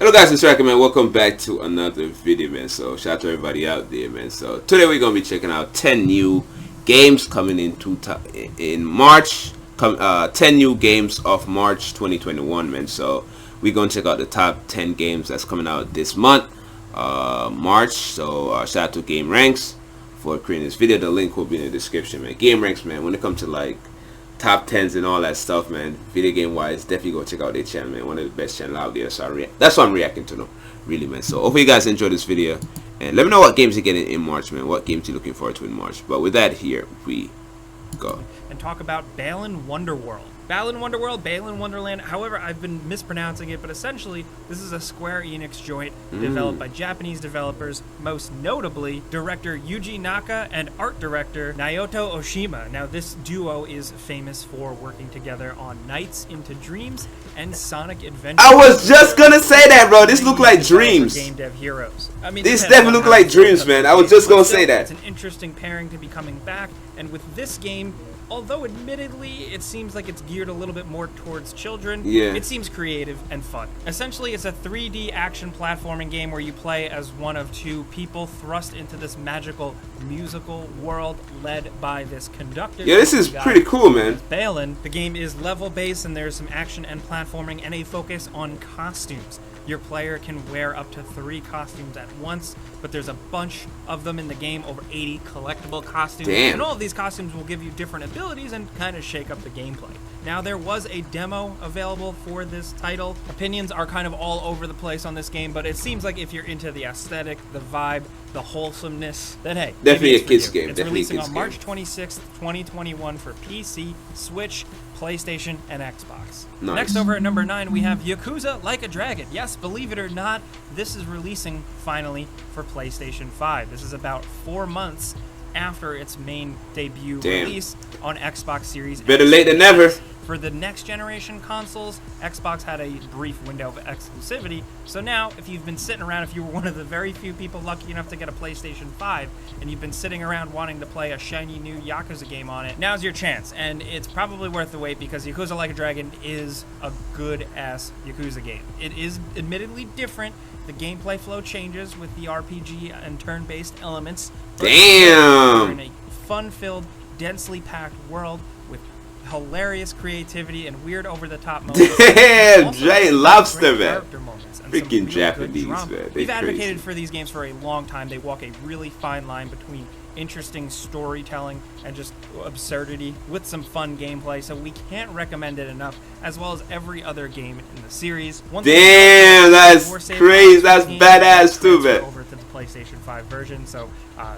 Hello guys, it's Racker, man. Welcome back to another video, man. So shout out to everybody out there, man. So today we're gonna be checking out 10 new games coming in March. 10 new games of March 2021, man. So we're gonna check out the top 10 games that's coming out this month, March. So shout out to Game Ranks for creating this video. The link will be in the description, man. Game Ranks, man. When it comes to like top 10s and all that stuff, man, video game wise, definitely go check out their channel, man. One of the best channel out there. So that's what I'm reacting to, no, really, man. So hopefully you guys enjoy this video, and let me know what games you're getting in March, man. What games you're looking forward to in March. But with that, here we go. And talk about Balan Wonderworld. Balan Wonderworld, Balan Wonderland, however, I've been mispronouncing it, but essentially, this is a Square Enix joint developed by Japanese developers, most notably director Yuji Naka and art director Naoto Oshima. Now, this duo is famous for working together on Nights into Dreams and Sonic Adventure. I was just gonna say that, bro. This look like Dreams. Game dev heroes. I mean, this definitely look like Dreams, man. I was just gonna say that. It's an interesting pairing to be coming back, and with this game, although admittedly it seems like it's geared a little bit more towards children, it seems creative and fun. Essentially, it's a 3D action platforming game where you play as one of two people thrust into this magical musical world led by this conductor. Yeah, this is pretty cool, man. Balan, the game is level-based and there's some action and platforming and a focus on costumes. Your player can wear up to 3 costumes at once, but there's a bunch of them in the game, over 80 collectible costumes. Damn. And all of these costumes will give you different abilities and kind of shake up the gameplay. Now, there was a demo available for this title. Opinions are kind of all over the place on this game, but it seems like if you're into the aesthetic, the vibe, the wholesomeness, then hey, definitely a kids game. It's releasing on March 26th, 2021 for PC, Switch, PlayStation, and Xbox. Nice. Next, over at number 9, we have Yakuza Like a Dragon. Yes, believe it or not, this is releasing finally for PlayStation 5. This is about 4 months after its main debut release on Xbox Series. Better late than never. For the next generation consoles, Xbox had a brief window of exclusivity, so now if you've been sitting around, if you were one of the very few people lucky enough to get a PlayStation 5, and you've been sitting around wanting to play a shiny new Yakuza game on it, now's your chance, and it's probably worth the wait because Yakuza Like a Dragon is a good-ass Yakuza game. It is admittedly different. The gameplay flow changes with the RPG and turn-based elements. Damn! You're in a fun-filled, densely packed world with hilarious creativity and weird over-the-top moments. Damn, Jay Lobster, man. Freaking Really Japanese, man. We've advocated for these games for a long time. They walk a really fine line between interesting storytelling and just absurdity with some fun gameplay, so we can't recommend it enough, as well as every other game in the series. Damn, that's crazy. That's badass too, man. Over to the PlayStation 5 version, so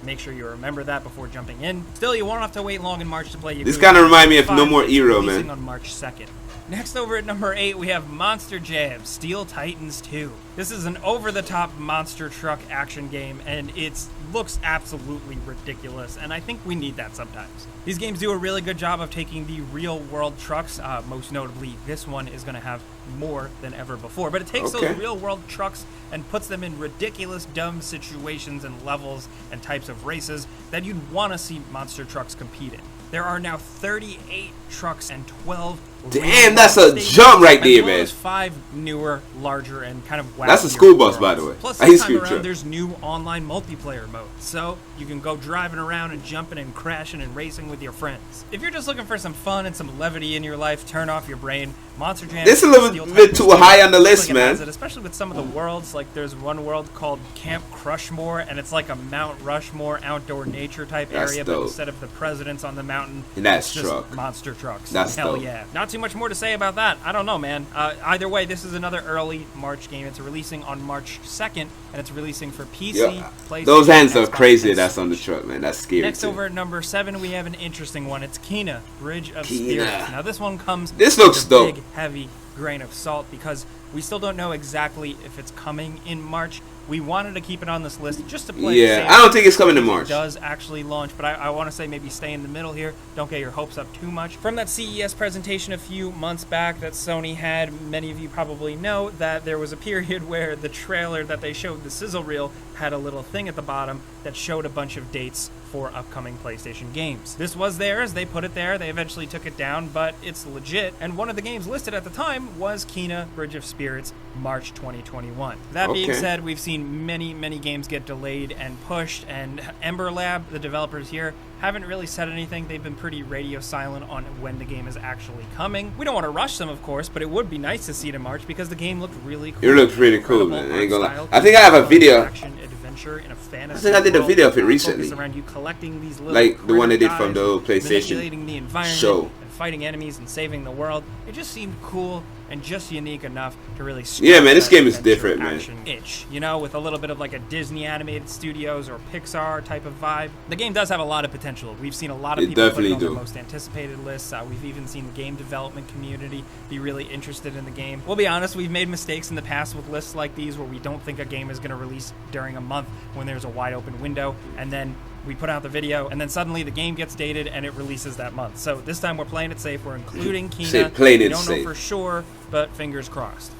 make sure you remember that before jumping in. Still, you won't have to wait long in March to play Yakuza. This kind of reminds me of No More Hero, man. On March 2nd. Next, over at number 8, we have Monster Jam Steel Titans 2. This is an over-the-top monster truck action game, and it looks absolutely ridiculous, and I think we need that sometimes. These games do a really good job of taking the real-world trucks. Most notably, this one is going to have more than ever before, but it takes those real-world trucks and puts them in ridiculous, dumb situations and levels and types of races that you'd want to see monster trucks compete in. There are now 38 trucks and 12. Damn, that's a jump right there, man. 5 newer, larger, and kind of wacky. That's a school bus, by the way. Plus, this time around, there's new online multiplayer mode, so you can go driving around and jumping and crashing and racing with your friends. If you're just looking for some fun and some levity in your life, turn off your brain. Monster Jam. This is a little bit too high on the list, man. Especially with some of the worlds. Like, there's one world called Camp Crushmore, and it's like a Mount Rushmore outdoor nature type area, but instead of the presidents on the mountain, it's just monster trucks. That's Hell dope. Yeah. Not too much more to say about that. I don't know, man. Either way, this is another early March game. It's releasing on March 2nd, and it's releasing for PC, PlayStation. Those hands are crazy. That's on the truck, man. That's scary. Next, over at number 7, we have an interesting one. It's Kena, Bridge of Spirits. Now, this one comes looks with a dope. big, heavy grain of salt because we still don't know exactly if it's coming in March, We wanted to keep it on this list just to play it Yeah, safe. I don't think it's coming to March. It does actually launch, but I want to say maybe stay in the middle here. Don't get your hopes up too much. From that CES presentation a few months back that Sony had, many of you probably know that there was a period where the trailer that they showed, the sizzle reel, had a little thing at the bottom that showed a bunch of dates for upcoming PlayStation games. This was theirs, they put it there, they eventually took it down, but it's legit, and one of the games listed at the time was Kena Bridge of Spirits, March 2021. That being said, we've seen many games get delayed and pushed, and Ember Lab, the developers here, haven't really said anything. They've been pretty radio silent on when the game is actually coming. We don't want to rush them, of course, but it would be nice to see it in March because the game looked really cool. It looks really cool, man. I ain't gonna lie. I think I have a video. Adventure in a fantasy I think I did a world, video of it recently. around you collecting these little Like the one they did from guys, the old PlayStation manipulating the environment, show. and fighting enemies and saving the world. It just seemed cool and just unique enough to really Yeah, man, this game is adventure different, man. action itch, you know, with a little bit of like a Disney animated studios or Pixar type of vibe. The game does have a lot of potential. We've seen a lot of It people put it definitely on their do. most anticipated lists. We've even seen the game development community be really interested in the game. We'll be honest, we've made mistakes in the past with lists like these where we don't think a game is going to release during a month when there's a wide open window, and then we put out the video, and then suddenly the game gets dated and it releases that month. So this time we're playing it safe. We're including Kena. Playing We it don't know safe. for sure, but fingers crossed.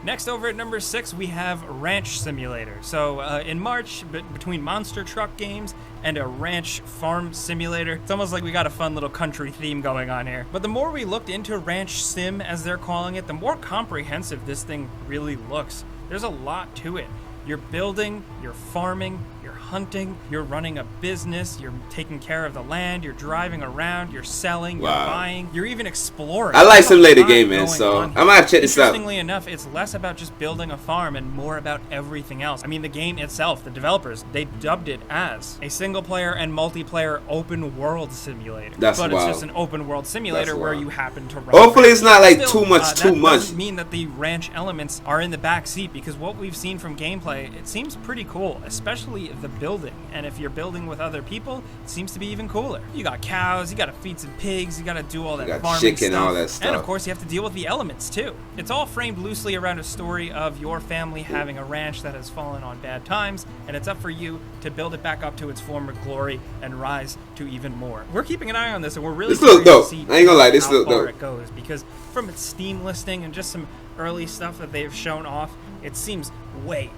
Next, over at number 6, we have Ranch Simulator. So in March, between monster truck games and a ranch farm simulator, it's almost like we got a fun little country theme going on here. But the more we looked into Ranch Sim, as they're calling it, the more comprehensive this thing really looks. There's a lot to it. You're building, you're farming, you're hunting, you're running a business, you're taking care of the land, you're driving around, you're selling, you're buying, you're even exploring. I like There's a simulator lot game, man, going so on I might have to check this out. Interestingly enough, it's less about just building a farm and more about everything else. I mean, the game itself, the developers, they dubbed it as a single player and multiplayer open world simulator. That's but wild. it's just an open world simulator where you happen to run. Hopefully it's not like Still, too much. That doesn't mean that the ranch elements are in the back seat, because what we've seen from gameplay, it seems pretty cool, especially the building. And if you're building with other people, it seems to be even cooler. You got cows, you got to feed some pigs, you got to do all that got farming chicken, stuff. all that stuff. And of course, you have to deal with the elements too. It's all framed loosely around a story of your family having a ranch that has fallen on bad times, and it's up for you to build it back up to its former glory and rise to even more. We're keeping an eye on this, and we're really This look curious dope. to see I ain't gonna lie, this how look far dope. it goes, because from its Steam listing and just some early stuff that they've shown off, it seems way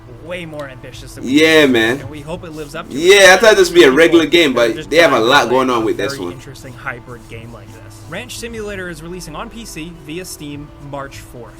more ambitious than we Yeah, thought, man. and we hope it lives up to it. Yeah, I thought this would be a regular game, They're but just they have a trying to lot play going on a with this very one. interesting hybrid game like this. Ranch Simulator is releasing on PC via Steam March 4th.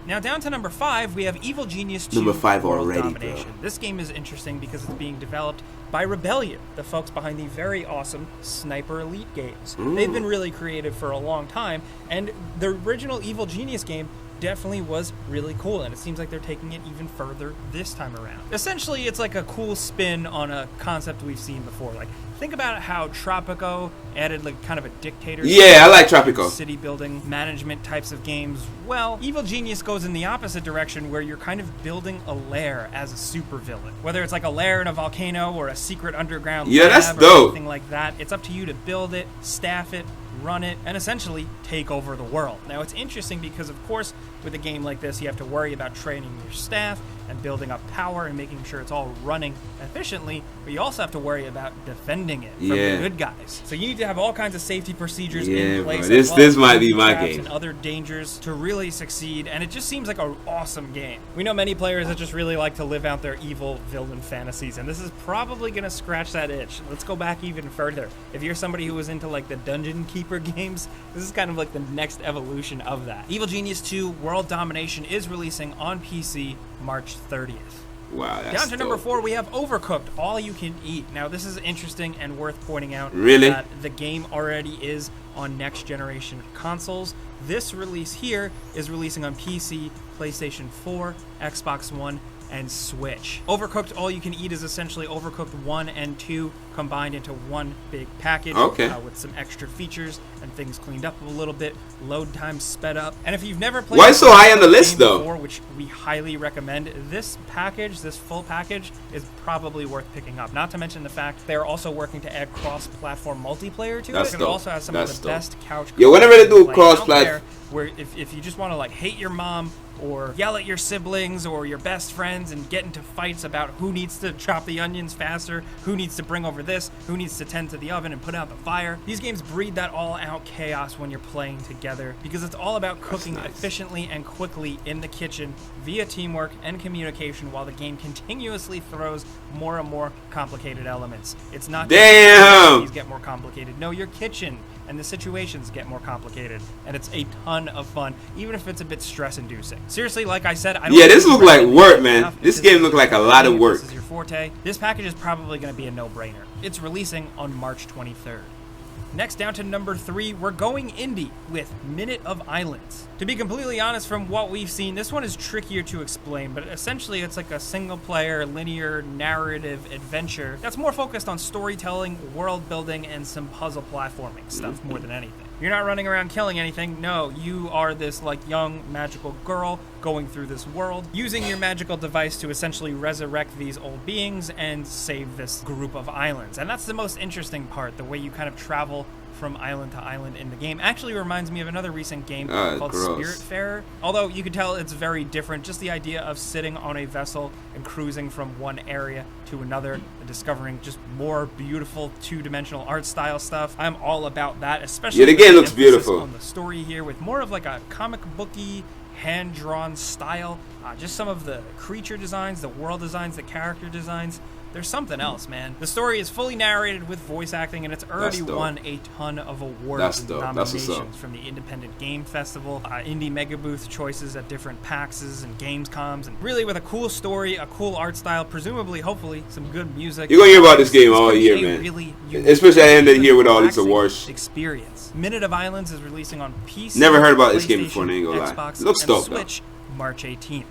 Now down to number 5, we have Evil Genius 2 Number 5 World already, Domination. bro. This game is interesting because it's being developed by Rebellion, the folks behind the very awesome Sniper Elite games. They've been really creative for a long time, and the original Evil Genius game definitely was really cool, and it seems like they're taking it even further this time around. Essentially, it's like a cool spin on a concept we've seen before. Like, think about how Tropico added like kind of a dictatorship. Yeah, I like Tropico. City building management types of games. Well, Evil Genius goes in the opposite direction, where you're kind of building a lair as a supervillain. Whether it's like a lair in a volcano or a secret underground Yeah, that's lab or dope. anything like that, it's up to you to build it, staff it, run it, and essentially take over the world. Now, it's interesting because, of course, with a game like this, you have to worry about training your staff and building up power and making sure it's all running efficiently, but you also have to worry about defending it from the good guys. So you need to have all kinds of safety procedures in place. Bro. as well This as might be booby my traps game. and other dangers to really succeed, and it just seems like an awesome game. We know many players that just really like to live out their evil villain fantasies, and this is probably going to scratch that itch. Let's go back even further. If you're somebody who was into like the Dungeon Keeper games, this is kind of like the next evolution of that. Evil Genius 2 World Domination is releasing on PC March 30th. Wow, that's Down to number dope. 4, we have Overcooked All You Can Eat. Now, this is interesting and worth pointing out Really? that the game already is on next generation consoles. This release here is releasing on PC, PlayStation 4, Xbox One, and Switch. Overcooked All You Can Eat is essentially Overcooked 1 and 2 combined into one big package, with some extra features and things cleaned up a little bit, load time sped up. And if you've never played Why so high on the list, game though? before, which we highly recommend, this package, this full package, is probably worth picking up. Not to mention the fact they're also working to add cross-platform multiplayer to That's it. dope. It also has some That's of the dope. best couch. Yeah, whenever they do play out cross-platform, there. where if you just want to like hate your mom or yell at your siblings or your best friends and get into fights about who needs to chop the onions faster, who needs to bring over this, who needs to tend to the oven and put out the fire. These games breed that all-out chaos when you're playing together because it's all about cooking efficiently and quickly in the kitchen via teamwork and communication while the game continuously throws more and more complicated elements. It's not just these get more complicated. No, your kitchen and the situations get more complicated, and it's a ton of fun, even if it's a bit stress-inducing. Seriously, like I said, I don't this looked like work, man. This game looked like a lot of work. This is your forte. This package is probably going to be a no-brainer. It's releasing on March 23rd. Next, down to number 3, we're going indie with Minute of Islands. To be completely honest, from what we've seen, this one is trickier to explain, but essentially it's like a single-player, linear, narrative adventure that's more focused on storytelling, world building, and some puzzle platforming stuff more than anything. You're not running around killing anything. No, you are this like young magical girl going through this world, using your magical device to essentially resurrect these old beings and save this group of islands. And that's the most interesting part, the way you kind of travel from island to island in the game. Actually reminds me of another recent game called Spiritfarer. Although you could tell it's very different. Just the idea of sitting on a vessel and cruising from one area to another and discovering just more beautiful two-dimensional art style stuff. I'm all about that, especially the game looks beautiful on the story here with more of like a comic booky, hand-drawn style. Just some of the creature designs, the world designs, the character designs. There's something else, man. The story is fully narrated with voice acting, and it's already won a ton of awards and nominations from the Independent Game Festival, Indie Mega Booth choices at different PAXs and Gamescoms, and really with a cool story, a cool art style, presumably, hopefully, some good music. You're gonna hear about this game all year, man. Really especially at the end of the year with all these awards. Experience. Minute of Islands is releasing on PC. Never heard about this game before, ain't gonna lie. Xbox, looks dope, Switch, March 18th.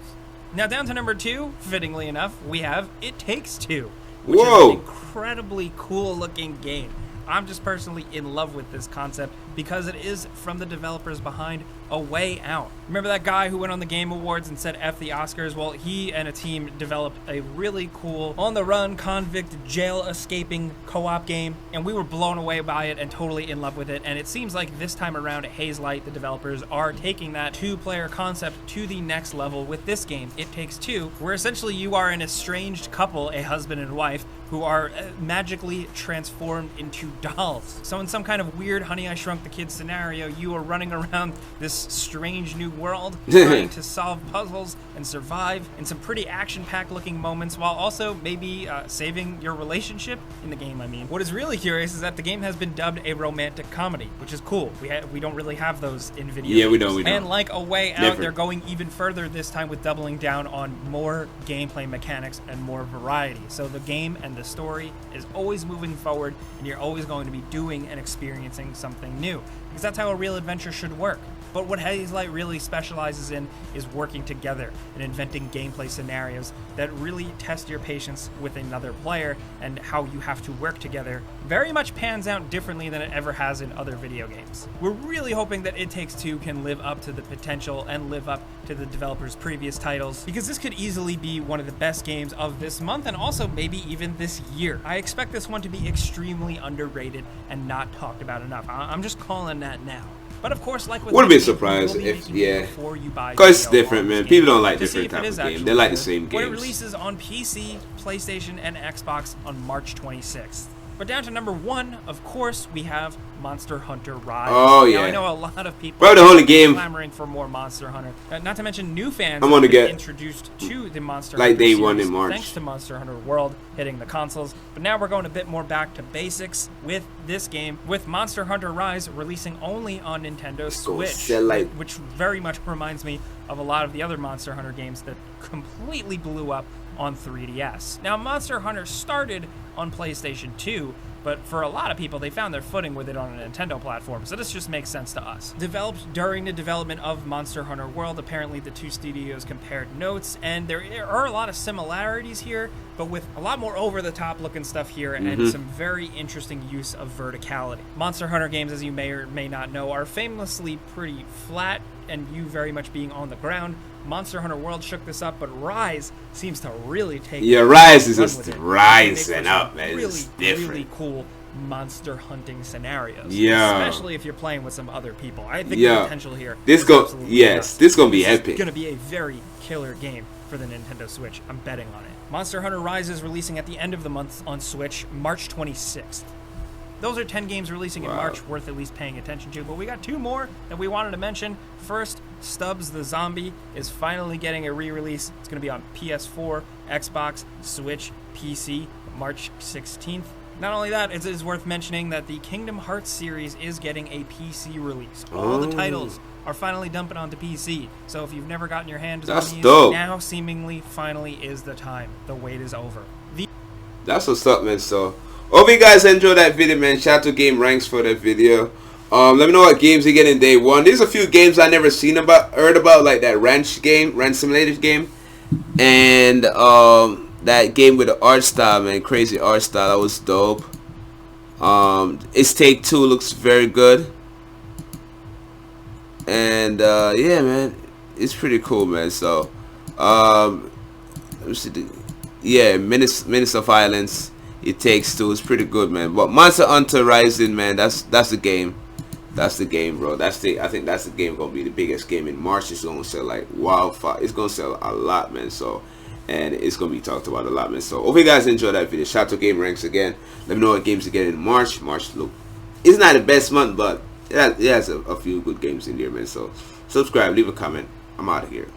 Now down to number 2, fittingly enough, we have It Takes Two, which is an incredibly cool looking game. I'm just personally in love with this concept because it is from the developers behind A Way Out. Remember that guy who went on the Game Awards and said F the Oscars? Well, he and a team developed a really cool on-the-run convict jail escaping co-op game, and we were blown away by it and totally in love with it. And it seems like this time around at Hazelight, the developers are taking that two-player concept to the next level with this game, It Takes Two, where essentially you are an estranged couple, a husband and wife, who are magically transformed into dolls. So in some kind of weird Honey, I Shrunk the Kids scenario, you are running around this strange new world trying to solve puzzles and survive in some pretty action-packed looking moments while also maybe saving your relationship in the game, I mean. What is really curious is that the game has been dubbed a romantic comedy, which is cool. We don't really have those in video games. We don't. And like A Way Out, they're going even further this time with doubling down on more gameplay mechanics and more variety. So the game and the story is always moving forward, and you're always going to be doing and experiencing something new, because that's how a real adventure should work. But what Hazelight really specializes in is working together and inventing gameplay scenarios that really test your patience with another player, and how you have to work together very much pans out differently than it ever has in other video games. We're really hoping that It Takes Two can live up to the potential and live up to the developers' previous titles, because this could easily be one of the best games of this month and also maybe even this year. I expect this one to be extremely underrated and not talked about enough. I'm just calling that now. But of course, like with wouldn't be surprised if because it's different, man. People don't like different types of games. They like the same games. When it releases on PC, PlayStation, and Xbox on March 26th. But down to number 1, of course, we have Monster Hunter Rise. Oh, yeah. Now, I know a lot of people the only game clamoring for more Monster Hunter. Not to mention new fans I'm gonna get introduced to the Monster like Hunter day series, one in March, thanks to Monster Hunter World hitting the consoles. But now we're going a bit more back to basics with this game, with Monster Hunter Rise releasing only on Nintendo Switch, which very much reminds me of a lot of the other Monster Hunter games that completely blew up on 3DS. Now, Monster Hunter started on PlayStation 2, but for a lot of people, they found their footing with it on a Nintendo platform, so this just makes sense to us. Developed during the development of Monster Hunter World, apparently the two studios compared notes, and there are a lot of similarities here, but with a lot more over-the-top looking stuff here and some very interesting use of verticality. Monster Hunter games, as you may or may not know, are famously pretty flat, and you very much being on the ground. Monster Hunter World shook this up, but Rise seems to really take Rise is just rising up, man. Really, it's different. Really cool monster hunting scenarios. Yeah. Especially if you're playing with some other people. I think Yeah. the potential here This is go absolutely yes, nuts. this gonna be This epic. is going to be a very killer game for the Nintendo Switch. I'm betting on it. Monster Hunter Rise is releasing at the end of the month on Switch, March 26th. Those are 10 games releasing in Wow. March worth at least paying attention to, but we got 2 more that we wanted to mention. First, Stubbs the Zombie is finally getting a re-release. It's going to be on PS4, Xbox, Switch, PC, March 16th. Not only that, it is worth mentioning that the Kingdom Hearts series is getting a PC release. All the titles are finally dumping onto PC. So if you've never gotten your hands on That's these, dope. now seemingly finally is the time. The wait is over. That's what's up, man. So hope you guys enjoyed that video, man. Shout out to Game Ranks for that video. Let me know what games you get in day one. There's a few games I never heard about, like that ranch simulator game, and that game with the art style, man, crazy art style. That was dope. It's Take Two looks very good, and yeah, man, it's pretty cool, man. So let me see. Yeah, Minutes of Violence. It Takes Two. It's pretty good, man. But Monster Hunter Rising, man, that's the game. That's the game, bro. I think that's the game gonna be the biggest game in March. It's gonna sell like wildfire. It's gonna sell a lot, man. So, and it's gonna be talked about a lot, man. So, hope you guys enjoyed that video. Shout out to Game Ranks again. Let me know what games you get in March. March, look, it's not the best month, but it has a few good games in there, man. So, subscribe, leave a comment. I'm out of here.